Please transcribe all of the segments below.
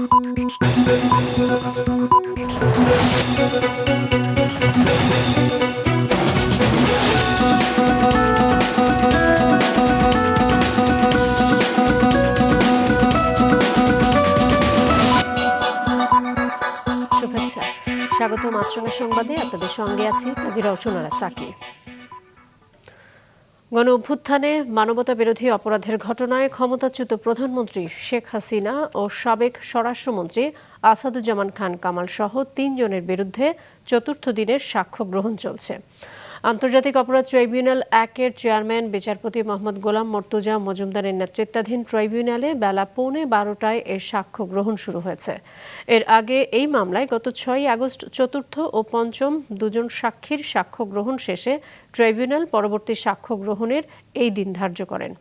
শুভেচ্ছা, স্বাগত মাছরাঙা সংবাদে। আপনাদের সঙ্গে আছি কাজী রওশনারা সাকি। গণ অভ্যুত্থানে মানবতা বিরোধী অপরাধের ঘটনায় ক্ষমতাচ্যুত প্রধানমন্ত্রী শেখ হাসিনা ও সাবেক স্বরাষ্ট্রমন্ত্রী আসাদুজ্জামান খান কামাল সহ ৩ জনের বিরুদ্ধে চতুর্থ দিনের সাক্ষ্য গ্রহণ চলছে। আন্তর্জাতিক অপরাধ ট্রাইব্যুনাল ১-এর চেয়ারম্যান বিচারপতি মোহাম্মদ গোলাম মর্তুজা মজুমদারের নেতৃত্বাধীন ট্রাইব্যুনালে বেলা 11:15 এর সাক্ষ্য গ্রহণ শুরু হয়েছে। এর আগে এই মামলায় গত ৬ আগস্ট চতুর্থ ও পঞ্চম দুজন সাক্ষীর সাক্ষ্য গ্রহণ শেষে ট্রাইব্যুনাল পরবর্তী সাক্ষ্য গ্রহণের এই দিন ধার্য করেন।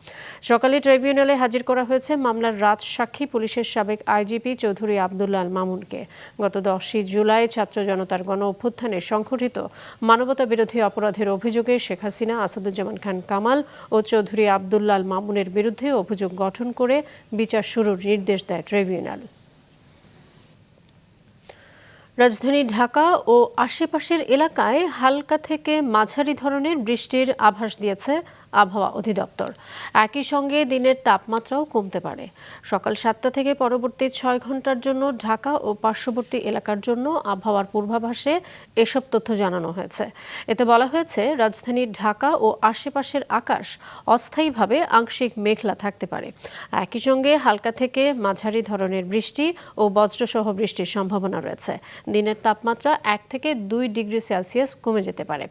সকালে ট্রাইব্যুনালে হাজির করা হয়েছে মামলার রাজসাক্ষী পুলিশের সাবেক আইজিপি চৌধুরী আবদুল্লাহ আল মামুনকে। গত 10 জুলাই ছাত্র জনতার গণ অভ্যুত্থানে সংঘটিত মানবতা বিরোধী অপরাধের অভিযোগে শেখ হাসিনা, আসাদুজ্জামান খান কামাল ও চৌধুরী আবদুল্লাহ আল মামুনের বিরুদ্ধে অভিযোগ গঠন করে বিচার শুরুর নির্দেশ দেয় ট্রাইব্যুনাল। রাজধানী ঢাকা ও আশেপাশের এলাকায় হালকা থেকে মাঝারি ধরনের বৃষ্টির আভাস দিয়েছে আবহাওয়া অধিদপ্তর। একই সঙ্গে দিনের তাপমাত্রাও কমতে পারে। সকাল 7টা থেকে পরবর্তী 6 ঘন্টার জন্য ঢাকা ও পার্শ্ববর্তী এলাকার জন্য আবহাওয়ার পূর্বাভাসে এসব তথ্য জানানো হয়েছে। এতে বলা হয়েছে, রাজধানী ঢাকা ও আশেপাশের আকাশ অস্থায়ীভাবে আংশিক মেঘলা থাকতে পারে। একই সঙ্গে হালকা থেকে মাঝারি ধরনের বৃষ্টি ও বজ্রসহ বৃষ্টির সম্ভাবনা রয়েছে। দিনের তাপমাত্রা 1 থেকে 2 ডিগ্রি সেলসিয়াস কমে যেতে পারে।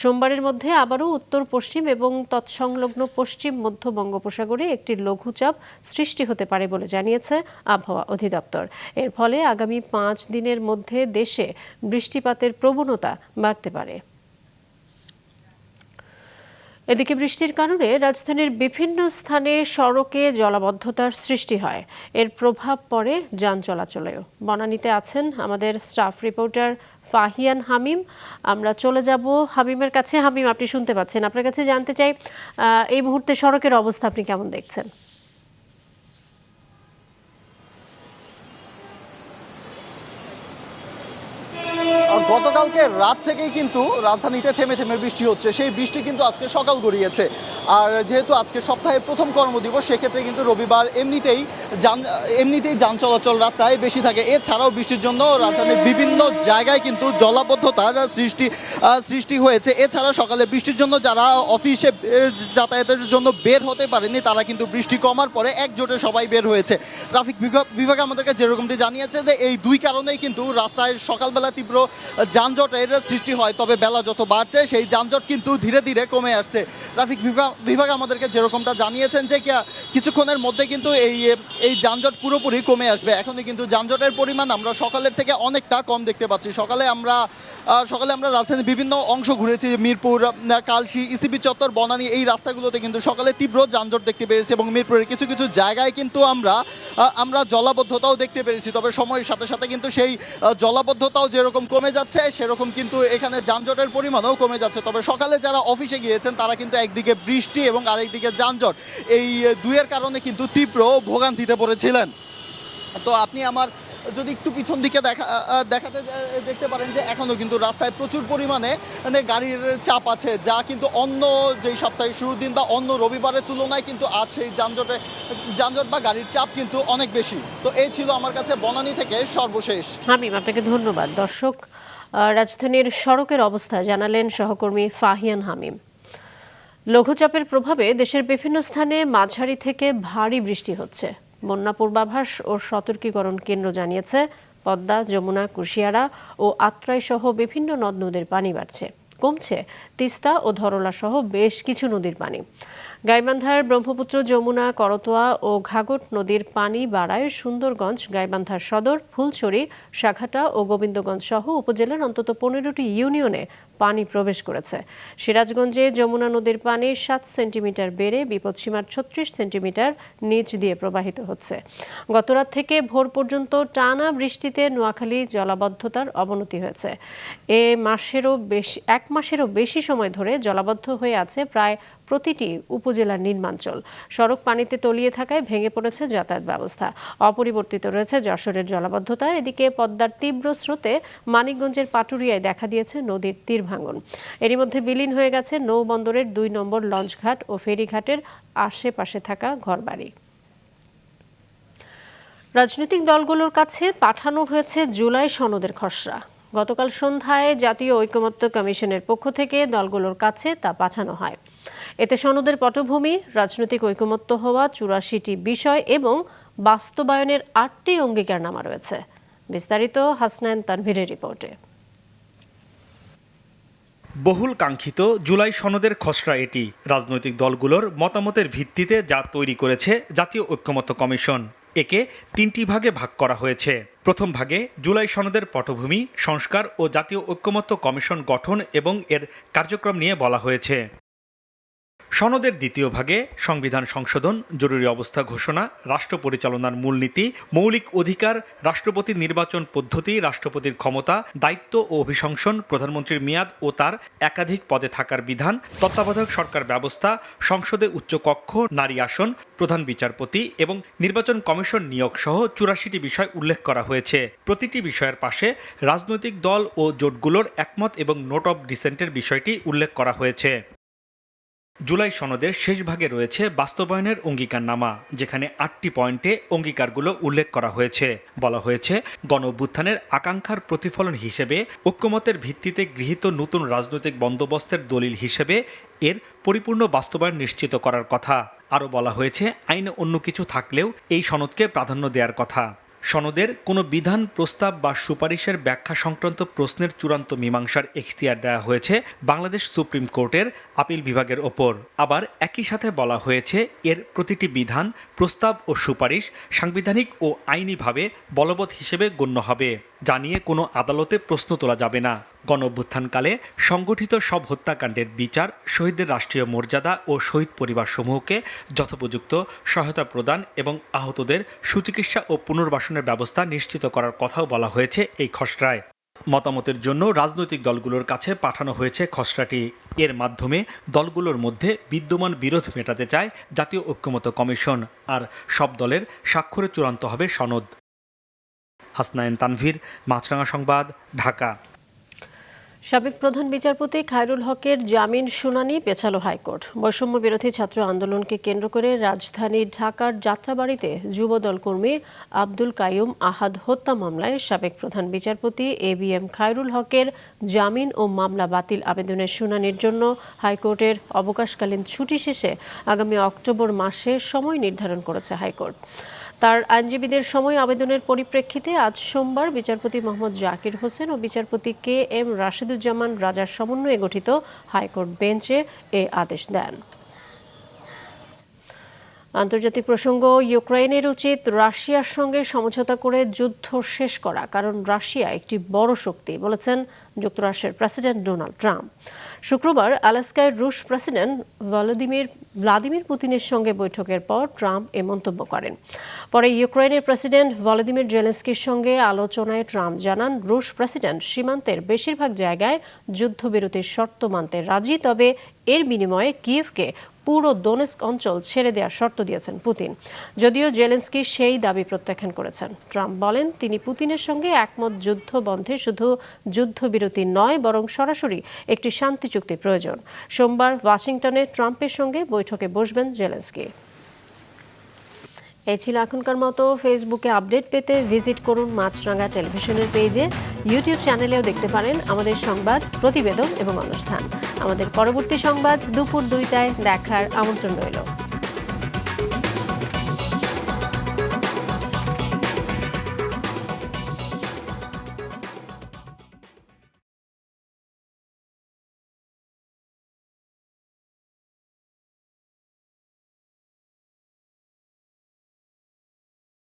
সোমবারের মধ্যে আবারও উত্তর পশ্চিম এবং সংলগ্ন পশ্চিম মধ্য বঙ্গোপসাগরে একটি লঘুচাপ সৃষ্টি হতে পারে বলে জানিয়েছে আবহাওয়া অধিদপ্তর। এর ফলে আগামী 5 দিনের মধ্যে দেশে বৃষ্টিপাতের প্রবণতা বাড়তে পারে। এদিকে বৃষ্টির কারণে রাজধানীর বিভিন্ন স্থানে সড়কে জলাবদ্ধতার সৃষ্টি হয়। এর প্রভাব পড়ে যান চলাচলেও। বনানীতে আছেন আমাদের স্টাফ রিপোর্টার ফাহিয়ান হামিম। আমরা চলে যাব হামিমের কাছে। হামিম, আপনি শুনতে পাচ্ছেন? আপনার কাছে জানতে চাই, এই মুহূর্তে সড়কের অবস্থা আপনি কেমন দেখছেন? গতকালকে রাত থেকেই কিন্তু রাজধানীতে থেমে থেমে বৃষ্টি হচ্ছে। সেই বৃষ্টি কিন্তু আজকে সকাল গড়িয়েছে। আর যেহেতু আজকে সপ্তাহের প্রথম কর্মদিবস, সেক্ষেত্রে কিন্তু রবিবার এমনিতেই যান চলাচল রাস্তায় বেশি থাকে। এছাড়াও বৃষ্টির জন্য রাজধানীর বিভিন্ন জায়গায় কিন্তু জলাবদ্ধতার সৃষ্টি হয়েছে। এছাড়া সকালে বৃষ্টির জন্য যারা অফিসে যাতায়াতের জন্য বের হতে পারেনি, তারা কিন্তু বৃষ্টি কমার পরে একজোটে সবাই বের হয়েছে। ট্রাফিক বিভাগ আমাদেরকে যেরকমটি জানিয়েছে যে এই দুই কারণেই কিন্তু রাস্তায় সকালবেলা তীব্র যানজটের সৃষ্টি হয়। তবে বেলা যত বাড়ছে সেই যানজট কিন্তু ধীরে ধীরে কমে আসছে। ট্রাফিক বিভাগ আমাদেরকে যেরকমটা জানিয়েছেন যে কিছুক্ষণের মধ্যে কিন্তু এই যানজট পুরোপুরি কমে আসবে। এখনই কিন্তু যানজটের পরিমাণ আমরা সকালের থেকে অনেকটা কম দেখতে পাচ্ছি। সকালে আমরা রাজধানীর বিভিন্ন অংশ ঘুরেছি। মিরপুর, কালশী, ইসিবি চত্বর, বনানী, এই রাস্তাগুলোতে কিন্তু সকালে তীব্র যানজট দেখতে পেয়েছি এবং মিরপুরের কিছু কিছু জায়গায় কিন্তু আমরা জলাবদ্ধতাও দেখতে পেরেছি। তবে সময়ের সাথে সাথে কিন্তু সেই জলাবদ্ধতাও যেরকম কমে যাচ্ছে, সেরকম কিন্তু এখানে যানজটের পরিমাণও কমে যাচ্ছে। তবে সকালে যারা অফিসে গিয়েছেন, তারা কিন্তু একদিকে বৃষ্টি এবং আরেকদিকে যানজট, এই দুইয়ের কারণে কিন্তু তীব্র ভোগান্তিতে পড়েছিলেন। তো আপনি আমার যদি একটু পিছন দিকে দেখতে পারেন যে এখনও কিন্তু রাস্তায় প্রচুর পরিমাণে গাড়ির চাপ আছে, যা কিন্তু অন্য যেই সপ্তাহের শুরুর দিন বা অন্য রবিবারের তুলনায় কিন্তু আজ সেই যানজট বা গাড়ির চাপ কিন্তু অনেক বেশি। তো এই ছিল আমার কাছে বনানী থেকে সর্বশেষ। হামিম, আপনাকে ধন্যবাদ। দর্শক, রাজধানীর সড়কের অবস্থা জানালেন সহকর্মী ফাহিয়ান হামিম। লঘুচাপের প্রভাবে দেশের বিভিন্ন স্থানে মাঝারি থেকে ভারী বৃষ্টি হচ্ছে। বন্যা পূর্বাভাস ও সতর্কীকরণ কেন্দ্র জানিয়েছে, পদ্মা, যমুনা, কুশিয়ারা ও আত্রাই সহ বিভিন্ন নদ নদীর পানি বাড়ছে। কমছে তিস্তা ও ধরলা সহ বেশ কিছু নদীর পানি। গাইবান্ধার ব্রহ্মপুত্র, যমুনা, করতোয়া ও ঘাঘট নদীর পানি বাড়ায় সুন্দরগঞ্জ, গাইবান্ধার সদর, ফুলছড়ি, সাঘাটা ও গোবিন্দগঞ্জ সহ উপজেলার অন্তত 15টি ইউনিয়নে পানি প্রবেশ করেছে। সিরাজগঞ্জে যমুনা নদীর পানি 7 সেন্টিমিটার বেড়ে বিপদসীমার 36 সেন্টিমিটার নিচ দিয়ে প্রবাহিত হচ্ছে। গতরাত থেকে ভোর পর্যন্ত টানা বৃষ্টিতে নোয়াখালী জলাবদ্ধতার অবনতি হয়েছে। এক মাসেরও বেশি সময় ধরে জলাবদ্ধ হয়ে আছে প্রায় প্রতিটি উপজেলার নিম্নাঞ্চল। সড়ক পানিতে তলিয়ে থাকায় ভেঙে পড়েছে যাতায়াত ব্যবস্থা। অপরিবর্তিত রয়েছে যশোরের জলাবদ্ধতা। এদিকে পদ্মার তীব্র স্রোতে মানিকগঞ্জের পাটুরিয়ায় দেখা দিয়েছে নদীর তীর ভাঙন। এরই মধ্যে বিলীন হয়ে গেছে নৌবন্দরের 2 নম্বর লঞ্চঘাট ও ফেরিঘাটের আশেপাশে থাকা ঘরবাড়ি। রাজনৈতিক দলগুলোর কাছে পাঠানো হয়েছে জুলাই সনদের খসড়া। গতকাল সন্ধ্যায় জাতীয় ঐকমত্য কমিশনের পক্ষ থেকে দলগুলোর কাছে তা পাঠানো হয়। এতে সনদের পটভূমি, রাজনৈতিক ঐকমত্য হওয়া 84টি বিষয় এবং বাস্তবায়নের 8টি অঙ্গীকারনামা রয়েছে। বিস্তারিত হাসনাইন তানভীরের রিপোর্টে। বহুল কাঙ্ক্ষিত জুলাই সনদের খসড়া এটি। রাজনৈতিক দলগুলোর মতামতের ভিত্তিতে যা তৈরি করেছে জাতীয় ঐকমত্য কমিশন। একে 3টি ভাগে ভাগ করা হয়েছে। প্রথম ভাগে জুলাই সনদের পটভূমি, সংস্কার ও জাতীয় ঐকমত্য কমিশন গঠন এবং এর কার্যক্রম নিয়ে বলা হয়েছে। সনদের দ্বিতীয় ভাগে সংবিধান সংশোধন, জরুরি অবস্থা ঘোষণা, রাষ্ট্র পরিচালনার মূলনীতি, মৌলিক অধিকার, রাষ্ট্রপতির নির্বাচন পদ্ধতি, রাষ্ট্রপতির ক্ষমতা, দায়িত্ব ও অভিশংসন, প্রধানমন্ত্রীর মেয়াদ ও তার একাধিক পদে থাকার বিধান, তত্ত্বাবধায়ক সরকার ব্যবস্থা, সংসদে উচ্চকক্ষ, নারী আসন, প্রধান বিচারপতি এবং নির্বাচন কমিশন নিয়োগ সহ 84টি বিষয় উল্লেখ করা হয়েছে। প্রতিটি বিষয়ের পাশে রাজনৈতিক দল ও জোটগুলোর একমত এবং নোট অব ডিসেন্টের বিষয়টি উল্লেখ করা হয়েছে। জুলাই সনদের শেষ ভাগে রয়েছে বাস্তবায়নের অঙ্গীকারনামা, যেখানে 8টি পয়েন্টে অঙ্গীকারগুলো উল্লেখ করা হয়েছে। বলা হয়েছে, গণ অভ্যুত্থানের আকাঙ্ক্ষার প্রতিফলন হিসেবে ঐক্যমতের ভিত্তিতে গৃহীত নতুন রাজনৈতিক বন্দোবস্তের দলিল হিসেবে এর পরিপূর্ণ বাস্তবায়ন নিশ্চিত করার কথা। আরও বলা হয়েছে, আইনে অন্য কিছু থাকলেও এই সনদকে প্রাধান্য দেওয়ার কথা। সনদের কোনো বিধান, প্রস্তাব বা সুপারিশের ব্যাখ্যা সংক্রান্ত প্রশ্নের চূড়ান্ত মীমাংসার এখতিয়ার দেওয়া হয়েছে বাংলাদেশ সুপ্রিম কোর্টের আপিল বিভাগের ওপর। আবার একই সাথে বলা হয়েছে, এর প্রতিটি বিধান, প্রস্তাব ও সুপারিশ সাংবিধানিক ও আইনিভাবে বলবৎ হিসেবে গণ্য হবে, যা নিয়ে কোনো আদালতে প্রশ্ন তোলা যাবে না। গণ অভ্যুত্থানকালে সংগঠিত সব হত্যাকাণ্ডের বিচার, শহীদদের রাষ্ট্রীয় মর্যাদা ও শহীদ পরিবারসমূহকে যথোপযুক্ত সহায়তা প্রদান এবং আহতদের সুচিকিৎসা ও পুনর্বাসনের ব্যবস্থা নিশ্চিত করার কথাও বলা হয়েছে এই খসড়ায়। মতামতের জন্য রাজনৈতিক দলগুলোর কাছে পাঠানো হয়েছে খসড়াটি। এর মাধ্যমে দলগুলোর মধ্যে বিদ্যমান বিরোধ মেটাতে চায় জাতীয় ঐক্যমত্য কমিশন, আর সব দলের স্বাক্ষরে চূড়ান্ত হবে সনদ। হাসনাইন তানভীর, মাছরাঙা সংবাদ, ঢাকা। সাবেক প্রধান বিচারপতি খায়রুল হকের জামিন শুনানি পেছালো হাইকোর্ট। বৈষম্য বিরোধী ছাত্র আন্দোলনকে কেন্দ্র করে রাজধানী ঢাকার যাত্রাবাড়িতে যুবদল কর্মী আব্দুল কাইয়ুম আহাদ হত্যা মামলায় সাবেক প্রধান বিচারপতি ABM খায়রুল হকের জামিন ও মামলা বাতিল আবেদনের শুনানির জন্য হাইকোর্টের অবকাশকালীন ছুটি শেষে আগামী অক্টোবর মাসে সময় নির্ধারণ করেছে হাইকোর্ট। তার আইনজীবীদের সময় আবেদনের পরিপ্রেক্ষিতে আজ সোমবার বিচারপতি মোহাম্মদ জাকির হোসেন ও বিচারপতি KM রাশেদুজ্জামান রাজার সমন্বয়ে গঠিত হাইকোর্ট বেঞ্চে এ আদেশ দেন। আন্তর্জাতিক প্রসঙ্গ, ইউক্রেনের উচিত রাশিয়ার সঙ্গে সমঝোতা করে যুদ্ধ শেষ করা, কারণ রাশিয়া একটি বড় শক্তি, বলেছেন যুক্তরাষ্ট্রের প্রেসিডেন্ট ডোনাল্ড ট্রাম্প। শুক্রবার আলাস্কায় রুশ প্রেসিডেন্ট ভ্লাদিমির পুতিনের সঙ্গে বৈঠকের পর ট্রাম্প এ মন্তব্য করেন। পরে ইউক্রেনের প্রেসিডেন্ট ভলোদিমির জেলেনস্কির সঙ্গে আলোচনায় ট্রাম্প জানান, রুশ প্রেসিডেন্ট সীমান্তের বেশিরভাগ জায়গায় যুদ্ধবিরতির শর্ত মানতে রাজি, তবে এর বিনিময়ে কিয়েভকে পুরো দোনেস্ক অঞ্চল ছেড়ে দেওয়ার শর্ত দিয়েছেন পুতিন। যদিও জেলেনস্কি সেই দাবি প্রত্যাখ্যান করেছেন। ট্রাম্প বলেন, তিনি পুতিনের সঙ্গে একমত, যুদ্ধ বন্ধে শুধু যুদ্ধবিরতি নয়, বরং সরাসরি একটি শান্তি চুক্তি প্রয়োজন। সোমবার ওয়াশিংটনে ট্রাম্পের সঙ্গে বৈঠকে বসবেন জেলেনস্কি। এই ছিল এখনকার মতো। ফেসবুকে আপডেট পেতে ভিজিট করুন মাছরাঙা টেলিভিশনের পেজে। ইউটিউব চ্যানেলেও দেখতে পারেন আমাদের সংবাদ, প্রতিবেদন এবং অনুষ্ঠান। আমাদের পরবর্তী সংবাদ দুপুর 2টায় দেখার আমন্ত্রণ রইল।